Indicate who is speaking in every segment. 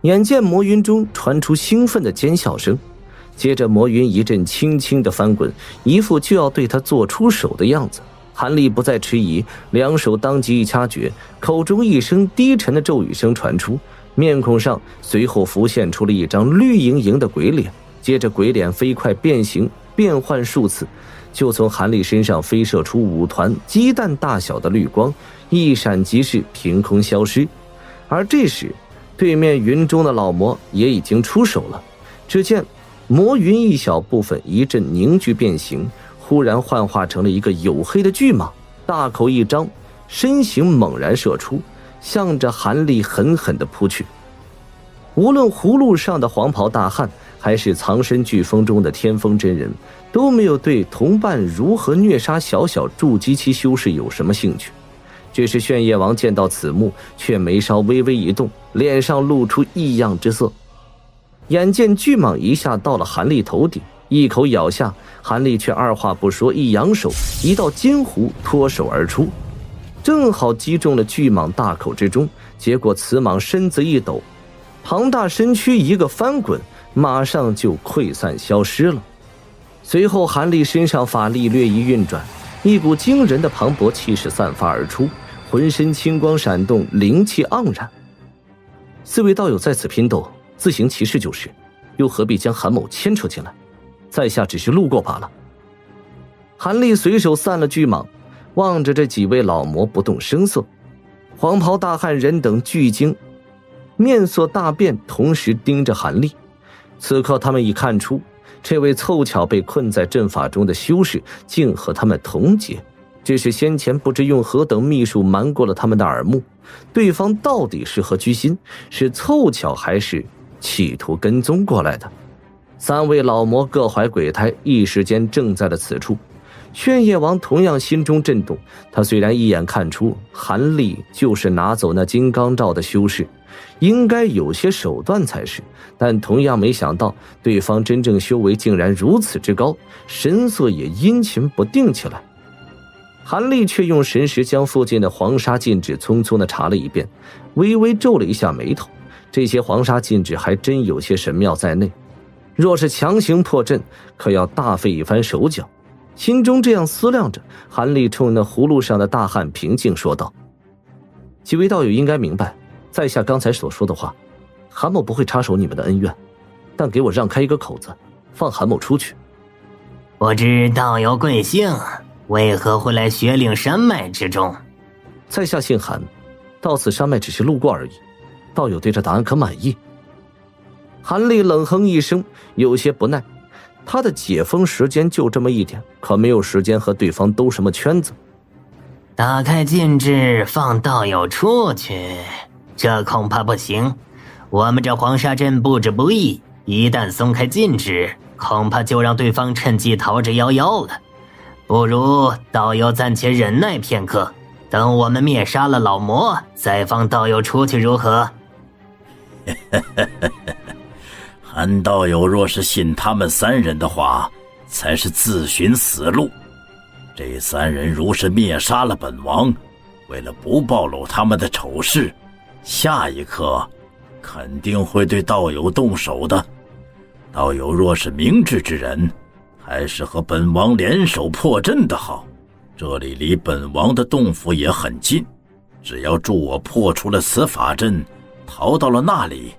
Speaker 1: 眼见魔云中传出兴奋的尖笑声，接着魔云一阵轻轻的翻滚，一副就要对他做出手的样子。韩立不再迟疑，两手当即一掐诀，口中一声低沉的咒语声传出，面孔上随后浮现出了一张绿莹莹的鬼脸，接着鬼脸飞快变形，变换数次，就从韩立身上飞射出5团鸡蛋大小的绿光，一闪即逝，凭空消失。而这时对面云中的老魔也已经出手了，只见魔云一小部分一阵凝聚变形，忽然幻化成了一个黝黑的巨蟒，大口一张，身形猛然射出，向着韩立狠狠地扑去。无论葫芦上的黄袍大汉还是藏身飓风中的天风真人，都没有对同伴如何虐杀小小筑基期修士有什么兴趣。只是炫夜王见到此幕，却眉梢微微一动，脸上露出异样之色。眼见巨蟒一下到了韩立头顶，一口咬下，韩立却二话不说，一扬手，一道金弧脱手而出，正好击中了巨蟒大口之中。结果此蟒身子一抖，庞大身躯一个翻滚，马上就溃散消失了。随后韩立身上法力略一运转，一股惊人的磅礴气势散发而出，浑身青光闪动，灵气盎然。4位道友在此拼斗，自行其事就是，又何必将韩某牵扯进来？在下只是路过罢了。韩立随手散了巨蟒，望着这几位老魔不动声色。黄袍大汉人等巨惊，面色大变，同时盯着韩立。此刻他们已看出，这位凑巧被困在阵法中的修士竟和他们同阶，只是先前不知用何等秘术瞒过了他们的耳目。对方到底是何居心？是凑巧还是企图跟踪过来的？3位老魔各怀鬼胎，一时间正在了此处。炫夜王同样心中震动，他虽然一眼看出韩立就是拿走那金刚罩的修士，应该有些手段才是，但同样没想到对方真正修为竟然如此之高，神色也阴晴不定起来。韩立却用神识将附近的黄沙禁制匆匆地查了一遍，微微皱了一下眉头，这些黄沙禁制还真有些神妙在内，若是强行破阵，可要大费一番手脚。心中这样思量着，韩立冲那葫芦上的大汉平静说道：几位道友应该明白，在下刚才所说的话，韩某不会插手你们的恩怨，但给我让开一个口子，放韩某出去。
Speaker 2: 不知道友贵姓，为何会来雪岭山脉之中？
Speaker 1: 在下姓韩，到此山脉只是路过而已，道友对这答案可满意？韩立冷哼一声，有些不耐，他的解封时间就这么一点，可没有时间和对方兜什么圈子。
Speaker 2: 打开禁制，放道友出去，这恐怕不行。我们这黄沙阵布置不易，一旦松开禁制，恐怕就让对方趁机逃之夭夭了。不如道友暂且忍耐片刻，等我们灭杀了老魔，再放道友出去如何？
Speaker 3: 韩道友若是信他们3人的话，才是自寻死路。这3人如是灭杀了本王，为了不暴露他们的丑事，下一刻肯定会对道友动手的。道友若是明智之人，还是和本王联手破阵的好。这里离本王的洞府也很近，只要助我破除了此法阵，逃到了那里，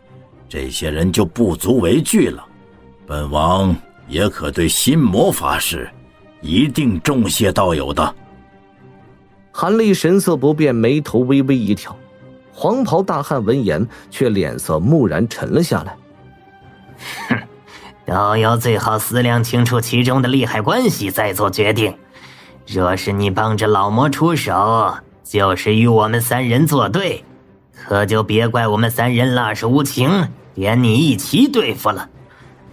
Speaker 3: 这些人就不足为惧了。本王也可对新魔法师一定重谢道友的。
Speaker 1: 韩立神色不变，眉头微微一挑。黄袍大汉闻言却脸色蓦然沉了下来。
Speaker 2: 哼，道友最好思量清楚其中的利害关系再做决定。若是你帮着老魔出手，就是与我们3人作对，可就别怪我们3人辣手无情，连你一起对付了。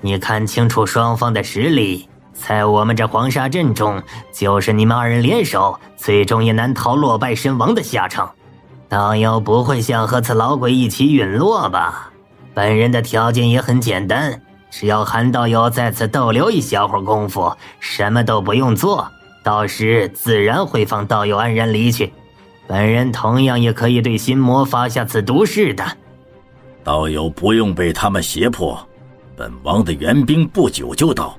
Speaker 2: 你看清楚双方的实力，在我们这黄沙阵中，就是你们2人联手，最终也难逃落败身亡的下场。道友不会想和此老鬼一起陨落吧？本人的条件也很简单，只要韩道友在此逗留一小会儿功夫，什么都不用做，到时自然会放道友安然离去。本人同样也可以对心魔发下此毒誓的。
Speaker 3: 道友不用被他们胁迫，本王的援兵不久就到，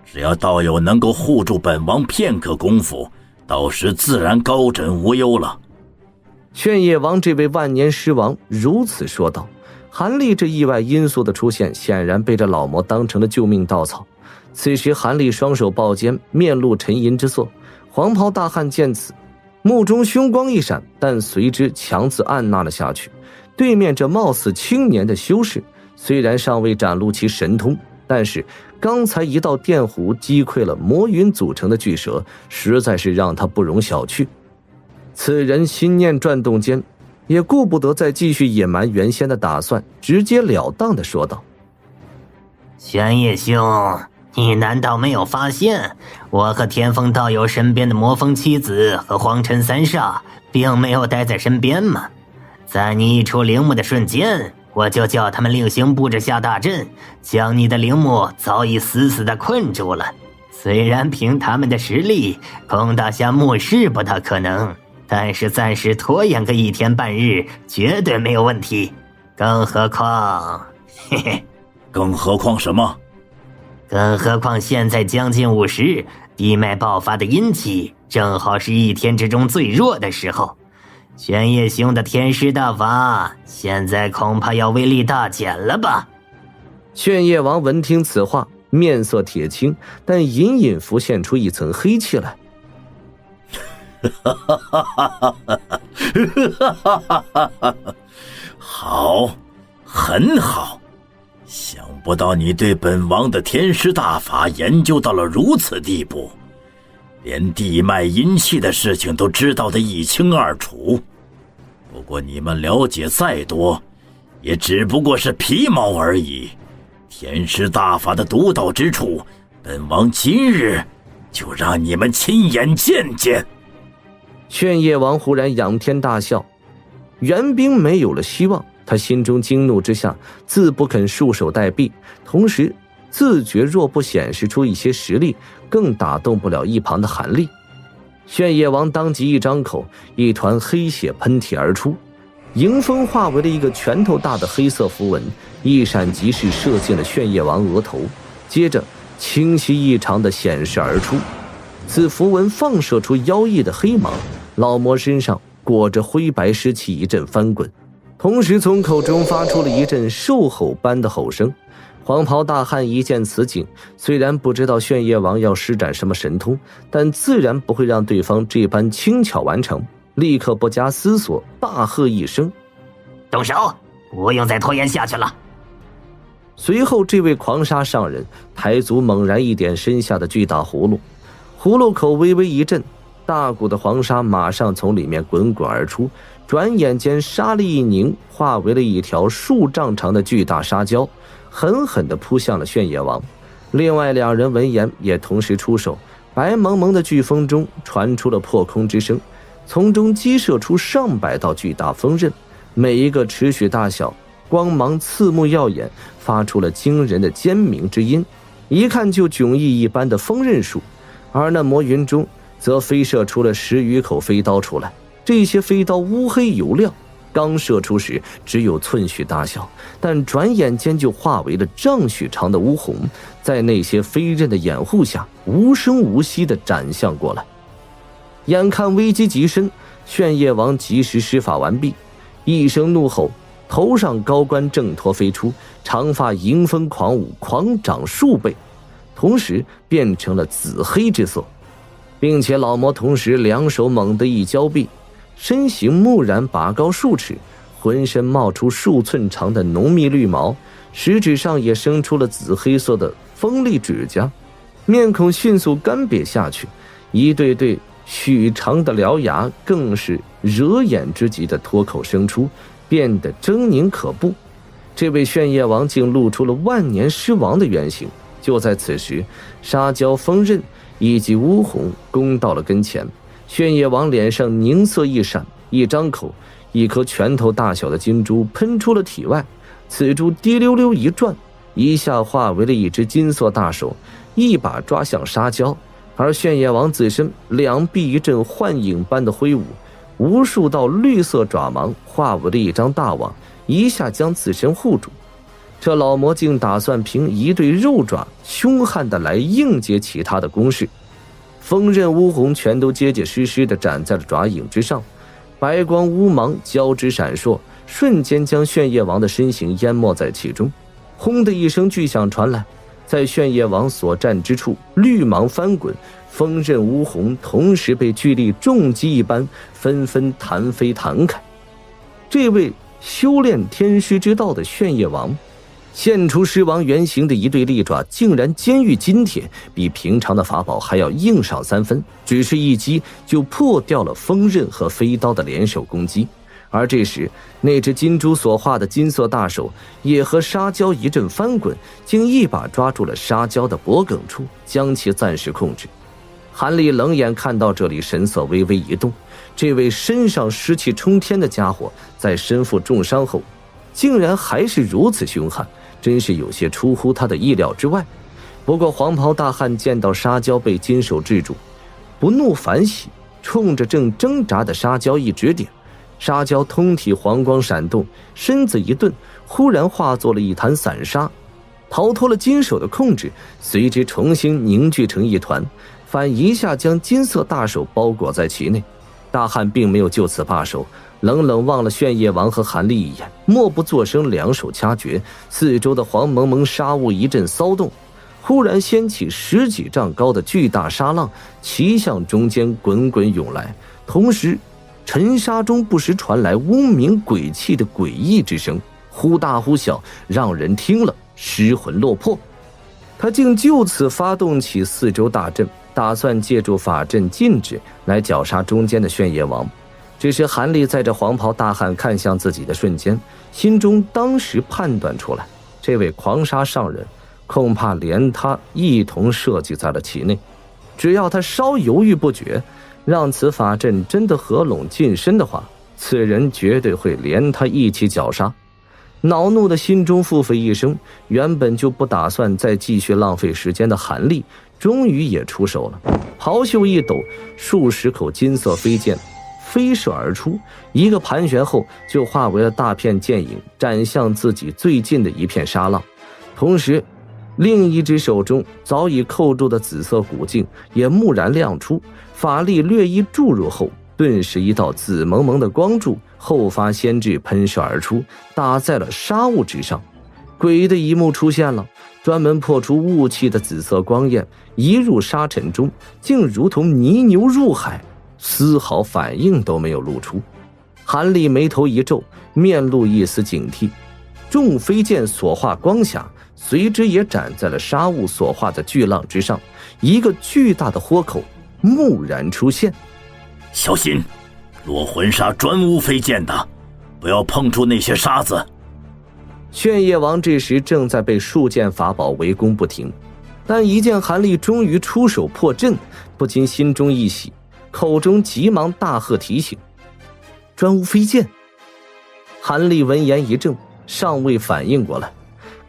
Speaker 3: 只要道友能够护住本王片刻功夫，到时自然高枕无忧了。
Speaker 1: 炫夜王这位万年尸王如此说道。韩立这意外因素的出现，显然被这老魔当成了救命稻草。此时韩立双手抱肩，面露沉吟之色。黄袍大汉见此，目中凶光一闪，但随之强自按捺了下去。对面这貌似青年的修士，虽然尚未展露其神通，但是刚才一道电弧击溃了魔云组成的巨蛇，实在是让他不容小觑。此人心念转动间，也顾不得再继续隐瞒原先的打算，直截了当地说道：
Speaker 2: 玄叶兄，你难道没有发现我和天风道友身边的魔风七子和黄尘三煞并没有待在身边吗？在你一出陵墓的瞬间，我就叫他们另行布置下大阵，将你的陵墓早已死死地困住了。虽然凭他们的实力攻打下墓室不大可能，但是暂时拖延个1天半日绝对没有问题。更何况
Speaker 3: 更何况什么？
Speaker 2: 更何况现在将近午时，地脉爆发的阴气正好是1天之中最弱的时候。玄叶兄的天师大法现在恐怕要威力大减了吧？
Speaker 1: 炫夜王闻听此话，面色铁青，但隐隐浮现出一层黑气来。
Speaker 3: 好，很好，想不到你对本王的天师大法研究到了如此地步，连地脉阴气的事情都知道得一清二楚。不过你们了解再多，也只不过是皮毛而已。天师大法的独到之处，本王今日就让你们亲眼见见。
Speaker 1: 炫夜王忽然仰天大笑，援兵没有了希望，他心中惊怒之下，自不肯束手待毙，同时自觉若不显示出一些实力，更打动不了一旁的韩立。炫夜王当即一张口，一团黑血喷嚏而出，迎风化为了一个拳头大的黑色符文，一闪即逝射进了炫夜王额头，接着清晰异常地显示而出。此符文放射出妖异的黑芒，老魔身上裹着灰白湿气一阵翻滚，同时从口中发出了一阵兽吼般的吼声。黄袍大汉一见此景，虽然不知道炫夜王要施展什么神通，但自然不会让对方这般轻巧完成，立刻不加思索大喝一声：
Speaker 2: 动手，不用再拖延下去了。
Speaker 1: 随后这位狂杀上人抬足猛然一点身下的巨大葫芦，葫芦口微微一震，大股的黄沙马上从里面滚滚而出，转眼间沙力一凝，化为了一条数丈长的巨大沙蛟，狠狠地扑向了炫夜王。另外2人闻言也同时出手，白蒙蒙的飓风中传出了破空之声，从中激射出上百道巨大锋刃，每一个尺许大小，光芒刺目耀眼，发出了惊人的尖鸣之音，一看就迥异一般的锋刃术。而那魔云中则飞射出了10余口飞刀出来，这些飞刀乌黑油亮，刚射出时只有寸许大小，但转眼间就化为了丈许长的乌虹，在那些飞刃的掩护下无声无息地斩向过来。眼看危机极深，炫夜王及时施法完毕，一声怒吼，头上高冠挣脱飞出，长发迎风狂舞，狂长数倍，同时变成了紫黑之色，并且老魔同时2手猛地一交臂，身形蓦然拔高数尺，浑身冒出数寸长的浓密绿毛，食指上也生出了紫黑色的锋利指甲，面孔迅速干瘪下去，一对对许长的獠牙更是惹眼之极的脱口生出，变得狰狞可怖。这位炫夜王竟露出了万年尸王的原形。就在此时，沙蛟锋刃以及乌虹攻到了跟前，炫夜王脸上凝色一闪，一张口，一颗拳头大小的金珠喷出了体外，此珠滴溜溜一转，一下化为了一只金色大手，一把抓向沙蛟。而炫夜王自身2臂一阵幻影般的挥舞，无数道绿色爪芒化为了一张大网，一下将自身护住。这老魔竟打算凭一对肉爪凶悍的来应接其他的攻势。锋刃乌红全都结结实实地展在了爪影之上，白光乌芒交织闪烁，瞬间将炫夜王的身形淹没在其中。轰的一声巨响传来，在炫夜王所站之处，绿芒翻滚，锋刃乌红同时被巨力重击一般，纷纷弹飞弹开。这位修炼天师之道的炫夜王现出狮王原形的一对利爪，竟然坚如金铁，比平常的法宝还要硬上3分，只是一击就破掉了锋刃和飞刀的联手攻击。而这时，那只金珠所化的金色大手也和沙蛟一阵翻滚，竟一把抓住了沙蛟的脖颈处，将其暂时控制。韩立冷眼看到这里，神色微微一动，这位身上湿气冲天的家伙，在身负重伤后，竟然还是如此凶悍，真是有些出乎他的意料之外。不过黄袍大汉见到沙蛟被金手制住，不怒反喜，冲着正挣扎的沙蛟一指点，沙蛟通体黄光闪动，身子一顿，忽然化作了一滩散沙，逃脱了金手的控制，随之重新凝聚成一团，反一下将金色大手包裹在其内。大汉并没有就此罢手，冷冷望了炫夜王和韩立一眼，默不作声，两手掐诀，四周的黄蒙蒙沙雾一阵骚动，忽然掀起10几丈高的巨大沙浪，齐向中间滚滚涌来，同时尘沙中不时传来嗡鸣鬼气的诡异之声，忽大忽小，让人听了失魂落魄。他竟就此发动起四周大阵，打算借助法阵禁止来绞杀中间的炫夜王。只是韩立在这黄袍大汉看向自己的瞬间，心中当时判断出来，这位狂杀上人恐怕连他一同设计在了其内。只要他稍犹豫不决，让此法阵真的合拢近身的话，此人绝对会连他一起绞杀。恼怒的心中腹诽一声，原本就不打算再继续浪费时间的韩立终于也出手了，袍袖一抖，数十口金色飞剑飞射而出，一个盘旋后就化为了大片剑影，斩向自己最近的一片沙浪。同时另一只手中早已扣住的紫色古镜也蓦然亮出，法力略一注入后，顿时一道紫蒙蒙的光柱后发先至喷射而出，打在了沙雾之上。诡异的一幕出现了，专门破除雾气的紫色光焰一入沙尘中，竟如同泥牛入海，丝毫反应都没有露出。韩立眉头一皱，面露一丝警惕，众飞剑所化光霞随之也斩在了沙雾所化的巨浪之上，一个巨大的豁口蓦然出现。
Speaker 3: 小心，落魂沙专无飞剑的，不要碰触那些沙子。
Speaker 1: 炫夜王这时正在被数件法宝围攻不停，但一见韩立终于出手破阵，不禁心中一喜，口中急忙大喝提醒：专无飞剑！韩立闻言一怔，尚未反应过来，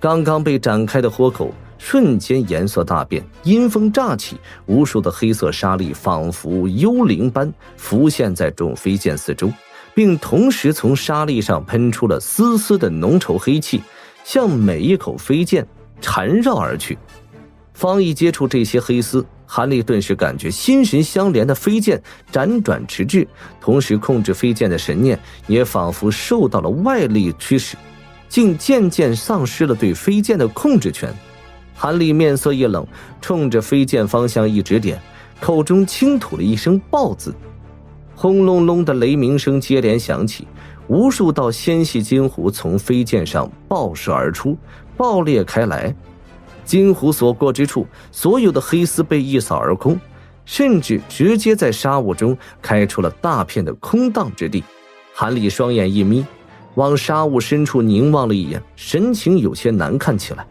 Speaker 1: 刚刚被展开的豁口瞬间颜色大变，阴风乍起，无数的黑色沙粒仿佛幽灵般浮现在众飞剑四周，并同时从沙粒上喷出了丝丝的浓稠黑气，向每一口飞剑缠绕而去。方一接触这些黑丝，韩立顿时感觉心神相连的飞剑辗转迟滞，同时控制飞剑的神念也仿佛受到了外力驱使，竟渐渐丧失了对飞剑的控制权。韩立面色一冷，冲着飞剑方向一指点，口中轻吐了一声爆字，轰隆隆的雷鸣声接连响起，无数道纤细金弧从飞剑上爆射而出，爆裂开来。金弧所过之处，所有的黑丝被一扫而空，甚至直接在沙雾中开出了大片的空荡之地。韩立双眼一眯，往沙雾深处凝望了一眼，神情有些难看起来。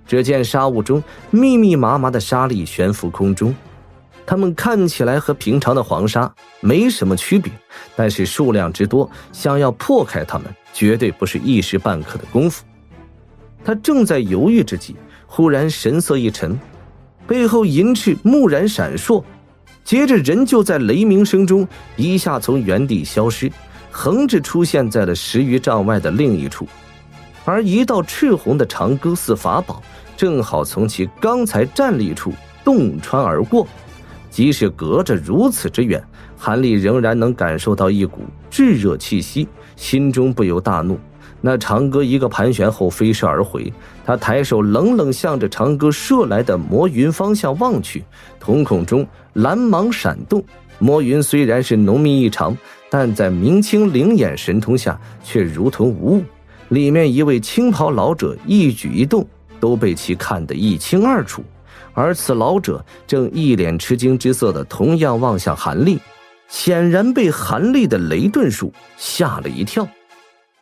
Speaker 1: 只见沙雾中密密麻麻的沙粒悬浮空中，它们看起来和平常的黄沙没什么区别，但是数量之多，想要破开它们绝对不是一时半刻的功夫。他正在犹豫之际，忽然神色一沉，背后银翅蓦然闪烁，接着人就在雷鸣声中一下从原地消失，横着出现在了10余丈外的另一处，而一道赤红的长戈似法宝正好从其刚才站立处洞穿而过。即使隔着如此之远，韩立仍然能感受到一股炙热气息，心中不由大怒。那长戈一个盘旋后飞射而回，他抬手冷冷向着长戈射来的魔云方向望去，瞳孔中蓝芒闪动。魔云虽然是浓密异常，但在明清灵眼神通下却如同无物，里面一位青袍老者一举一动都被其看得一清二楚，而此老者正一脸吃惊之色的同样望向韩立，显然被韩立的雷遁术吓了一跳。